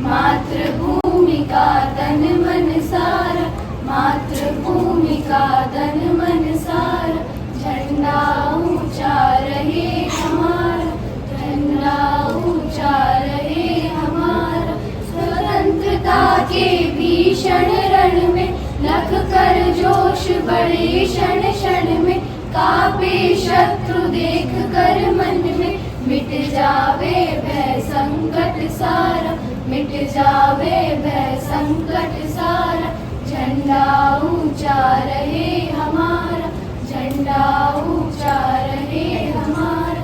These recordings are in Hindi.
मातृभूमि का तन मन सारा, मातृभूमि का तन मन सारा, झंडा ऊंचा रहे हमारा, झंडा ऊंचा रहे हमारा। स्वतंत्रता के भीषण रण में लख कर जोश बढ़े क्षण क्षण में, कापे शत्रु देख कर मन में, मिट जावे भय संकट सारा, मिट जावे भय संकट सारा। झंडा ऊंचा रहे हमारा, झंडा ऊंचा रहे हमारा।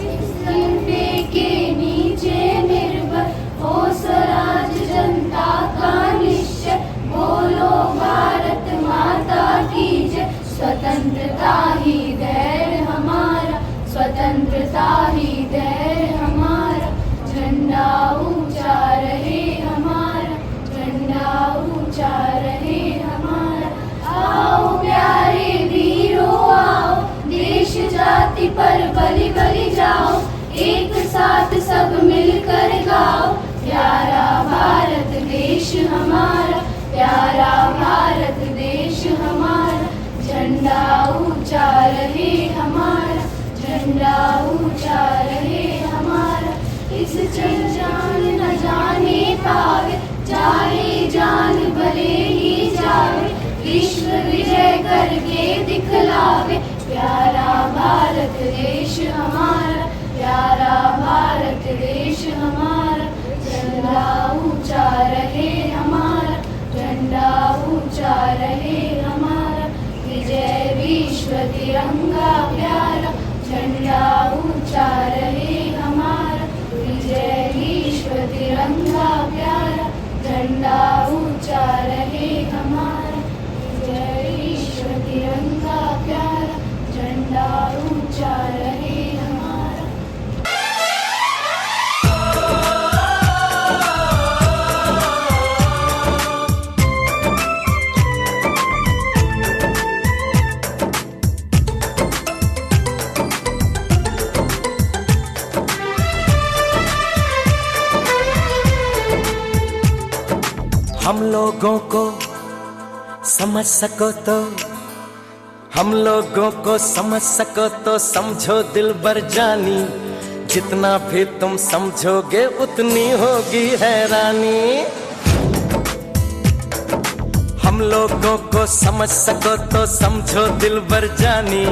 इस झंडे के नीचे निर्भर हो स्वराज जनता का निश्चय, बोलो भारत माता की जय। स्वतंत्रता ही धैर्य हमारा, स्वतंत्रता ही धैर्य हमारा। झंडा ऊंचा रहे हमारा, झंडा ऊंचा रहे हमारा। आओ प्यारे वीरों आओ, देश जाति पर बलि बलि जाओ, एक साथ सब मिलकर गाओ। प्यारा भारत देश हमारा, प्यारा भारत देश हमारा। झंडा ऊंचा रहे हमारा, झंडा ऊंचा रहे हमारा। इस जान न जाने पावे, जाए जान भले ही जावे, विश्व विजय करके दिखलावे। प्यारा भारत देश हमारा, प्यारा भारत देश हमारा। झंडा ऊंचा रहे हमारा, झंडा ऊंचा रहे हमारा। विजय विश्व तिरंगा प्यारा, झंडा ऊंचा रहे हमारा। विजय विश्व तिरंगा प्यारा, झंडा ऊंचा रहे हमारा। विजय विश्व तिरंगा प्यारा, झंडा ऊंचा रहे हमारा। हम लोगों को समझ सको तो, हम लोगों को समझ सको तो समझो दिलबर जानी, जितना भी तुम समझोगे उतनी होगी हैरानी। हम लोगों को समझ सको तो समझो दिलबर जानी,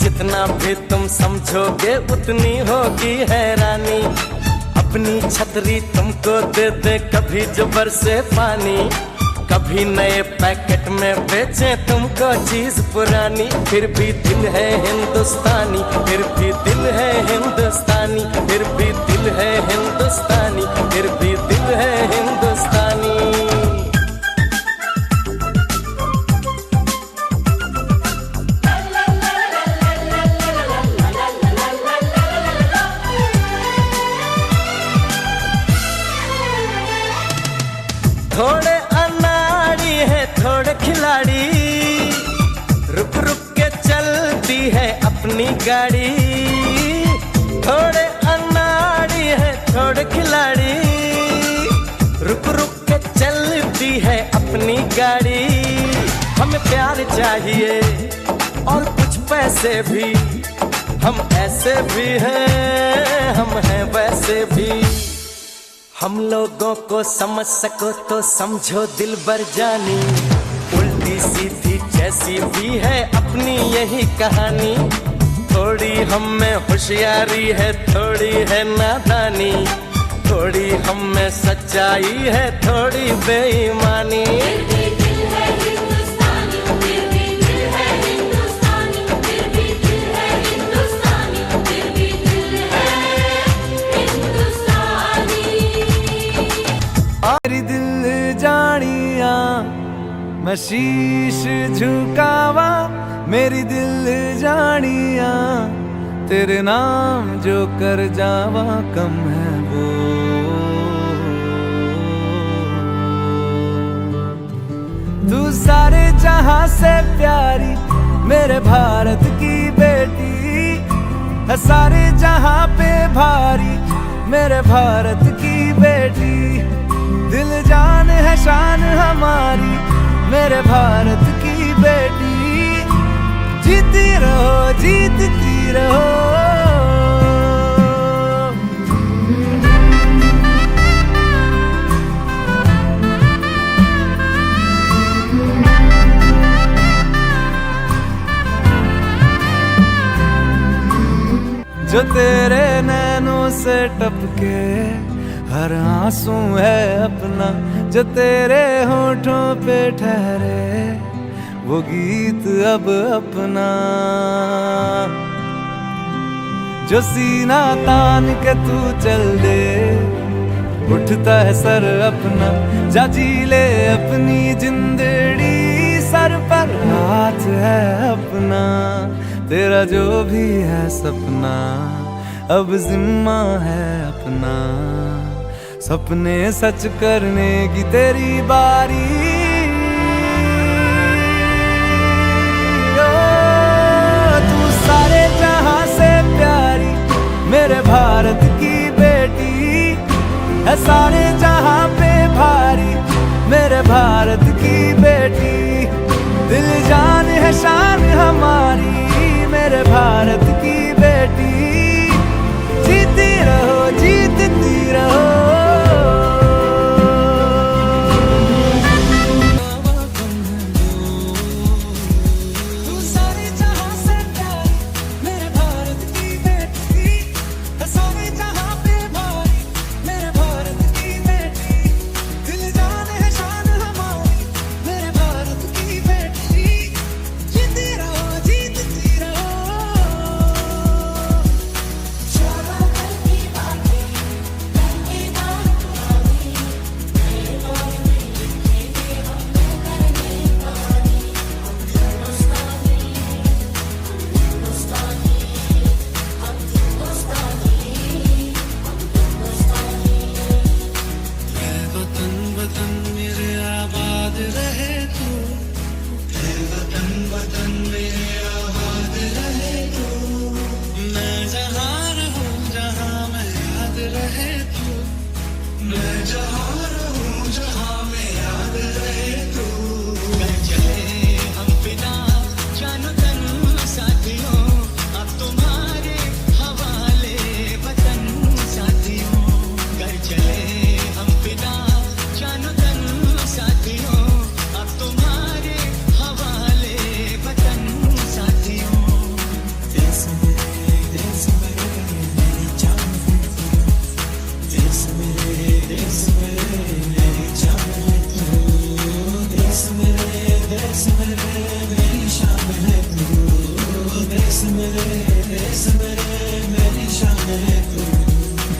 जितना भी तुम समझोगे उतनी होगी हैरानी। अपनी छतरी तुमको दे दे कभी जो बरसे पानी, कभी नए पैकेट में बेचे तुमको चीज पुरानी। फिर भी दिल है हिंदुस्तानी, फिर भी दिल है हिंदुस्तानी, फिर भी दिल है हिंदुस्तानी, फिर भी दिल है हिंदुस्तानी। थोड़े अनाड़ी है थोड़े खिलाड़ी, रुक रुक के चलती है अपनी गाड़ी। थोड़े अनाड़ी है थोड़े खिलाड़ी, रुक रुक के चलती है अपनी गाड़ी। हमें प्यार चाहिए और कुछ पैसे भी, हम ऐसे भी हैं हम हैं वैसे भी। हम लोगों को समझ सको तो समझो दिलबर जानी, उल्टी सीधी जैसी भी है अपनी यही कहानी। थोड़ी हम में होशियारी है थोड़ी है नादानी, थोड़ी हम में सच्चाई है थोड़ी बेईमानी। मेरी दिल जानिया मैं शीश झुकावा, मेरी दिल जानिया तेरे नाम जो कर जावा कम है वो। तू सारे जहां से प्यारी मेरे भारत की बेटी है, सारे जहां पे भारी मेरे भारत की बेटी। शान हमारी, मेरे भारत की बेटी। जीती रहो, जीतती रहो। जो तेरे नैनों से टपके हर आंसू है अपना, जो तेरे होठों पे ठहरे वो गीत अब अपना। जो सीना तान के तू चल दे, उठता है सर अपना। जा जी ले अपनी जिंदड़ी, सर पर हाथ है अपना। तेरा जो भी है सपना अब जिम्मा है अपना। सपने सच करने की तेरी बारी। ओ, तू सारे जहां से प्यारी, मेरे भारत की बेटी। है सारे जहां पे भारी, मेरे भारत की बेटी। दिल जान है शान हमारी, मेरे भारत की बेटी। जीती रहो, जीतती रहो। तू सारे जहां से प्यारी, मेरे भारत की बेटी। सारे जहां पे भारी, मेरे भारत की बेटी। दिल जान है शान हमारी, मेरे भारत की बेटी। जीती रहो, जीतती रहो।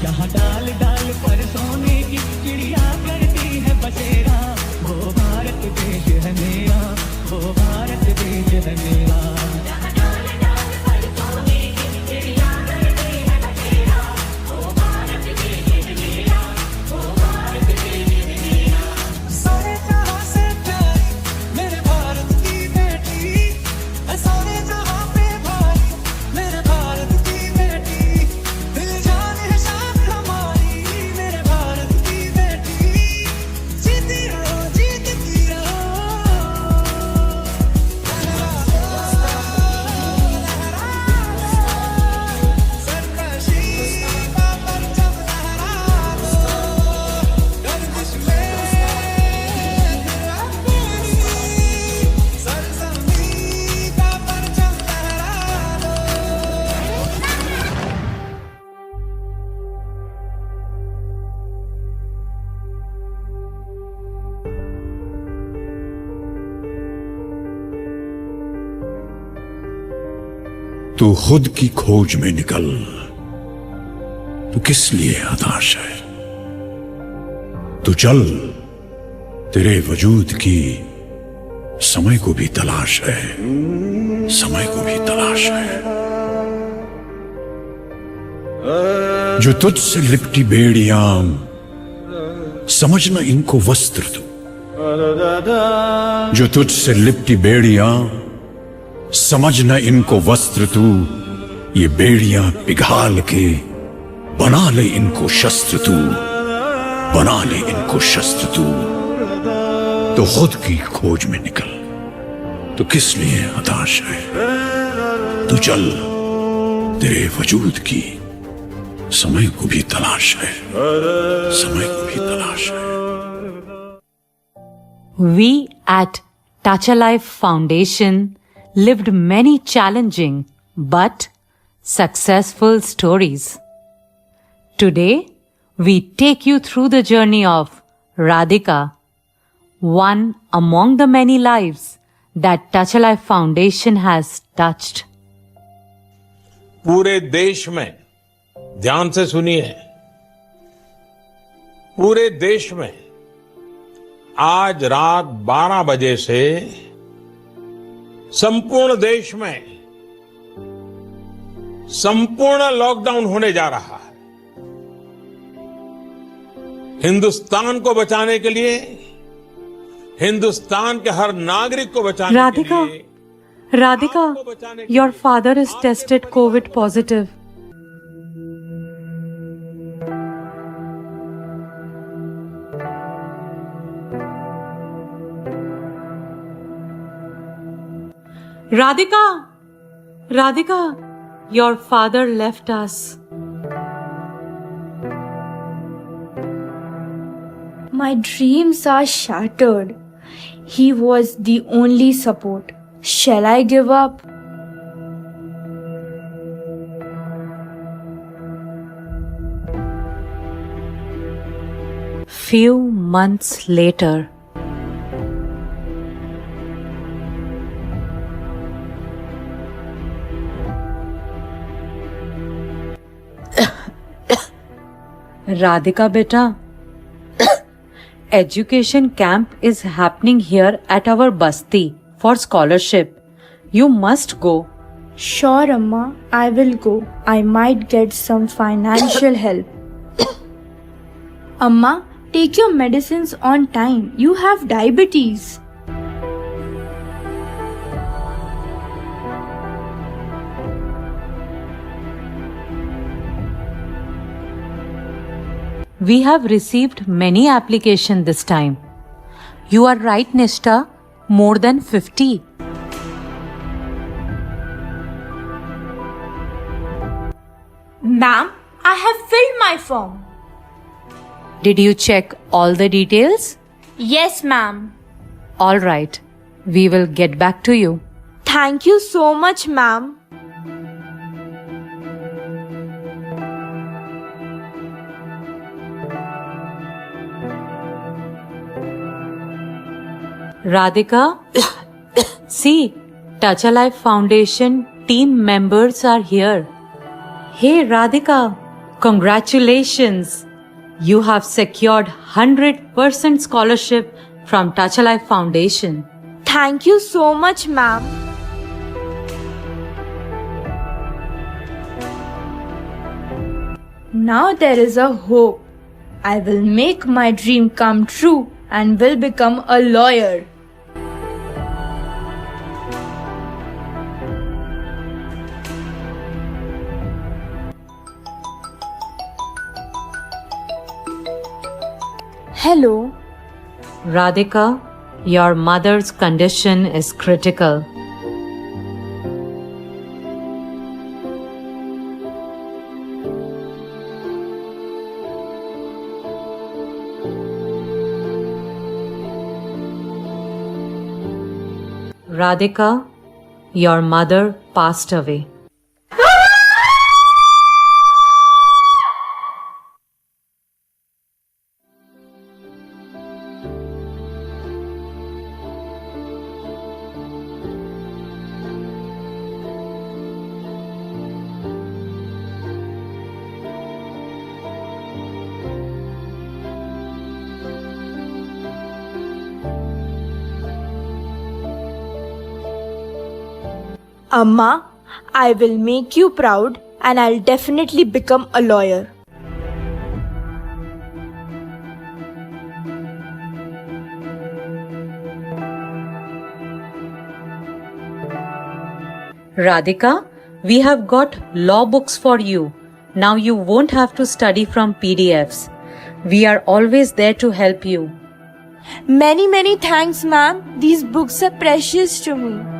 जहाँ डाल डाल पर सोने की चिड़िया करती है बसेरा, वो भारत देश है मेरा, वो भारत देश है मेरा। जहाँ डाल डाल पर सोने की चिड़िया करती है बसेरा, वो भारत देश है मेरा, वो भारत देश है मेरा। सारे जहां से प्यारी, मेरे भारत की बेटी। सारे जहां पे भारी, मेरे भारत की बेटी। दिल जान है शान हमारी, मेरे भारत की बेटी। जीती रहो, जीतती रहो। सरकशी का परचम लहरा दो, गर्दिश में सरसब्ज़ी का परचम लहरा दो। तू खुद की खोज में निकल, तू किस लिए हताश है? तू चल, तेरे वजूद की समय को भी तलाश है, समय को भी तलाश है। जो तुझसे लिपटी बेड़ियां, समझना इनको वस्त्र तू। जो तुझसे लिपटी बेड़ियां, समझना इनको वस्त्र तू। ये बेड़ियां पिघाल के बना ले इनको शस्त्र तू, बना ले इनको शस्त्र तू। तो खुद की खोज में निकल। तो किस लिए हताश है? तू चल, तेरे वजूद की समय को भी तलाश है, समय को भी तलाश है। We at Touch a Life Foundation lived many challenging but successful stories. Today, we take you through the journey of Radhika, one among the many lives that Touch a Life Foundation has touched. पूरे देश में, ध्यान से सुनिए, पूरे देश में आज रात 12 बजे से संपूर्ण देश में संपूर्ण लॉकडाउन होने जा रहा है। हिंदुस्तान को बचाने के लिए, हिंदुस्तान के हर नागरिक को बचाने Radhika, के लिए, Radhika, your father is tested COVID positive. Radhika, Radhika, your father left us. My dreams are shattered. He was the only support. Shall I give up? Few months later. Radhika beta, education camp is happening here at our Basti for scholarship. You must go. Sure, Amma, I will go. I might get some financial help. Amma, take your medicines on time. You have diabetes. We have received many applications this time. You are right, Nishta, more than 50. Ma'am, I have filled my form. Did you check all the details? Yes, ma'am. All right. We will get back to you. Thank you so much, ma'am. Radhika, see, Touch a Life Foundation team members are here. Hey Radhika, congratulations! You have secured 100% scholarship from Touch a Life Foundation. Thank you so much, ma'am. Now there is a hope. I will make my dream come true and will become a lawyer. Hello. Radhika, your mother's condition is critical. Radhika, your mother passed away. Amma, I will make you proud and I'll definitely become a lawyer. Radhika, we have got law books for you. Now you won't have to study from PDFs. We are always there to help you. Many thanks, ma'am. These books are precious to me.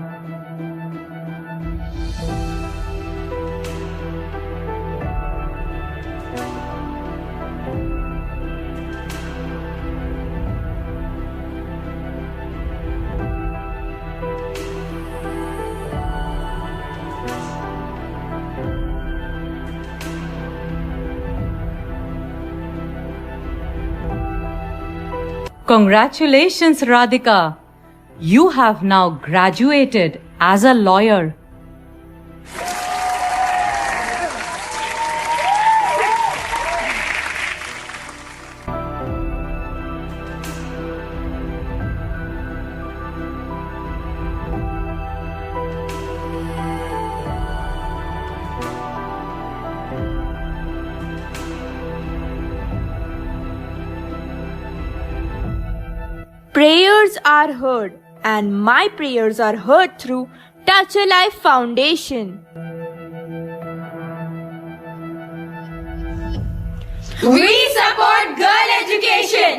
Congratulations, Radhika. You have now graduated as a lawyer. Prayers are heard, and my prayers are heard through Touch a Life Foundation. We support girl education.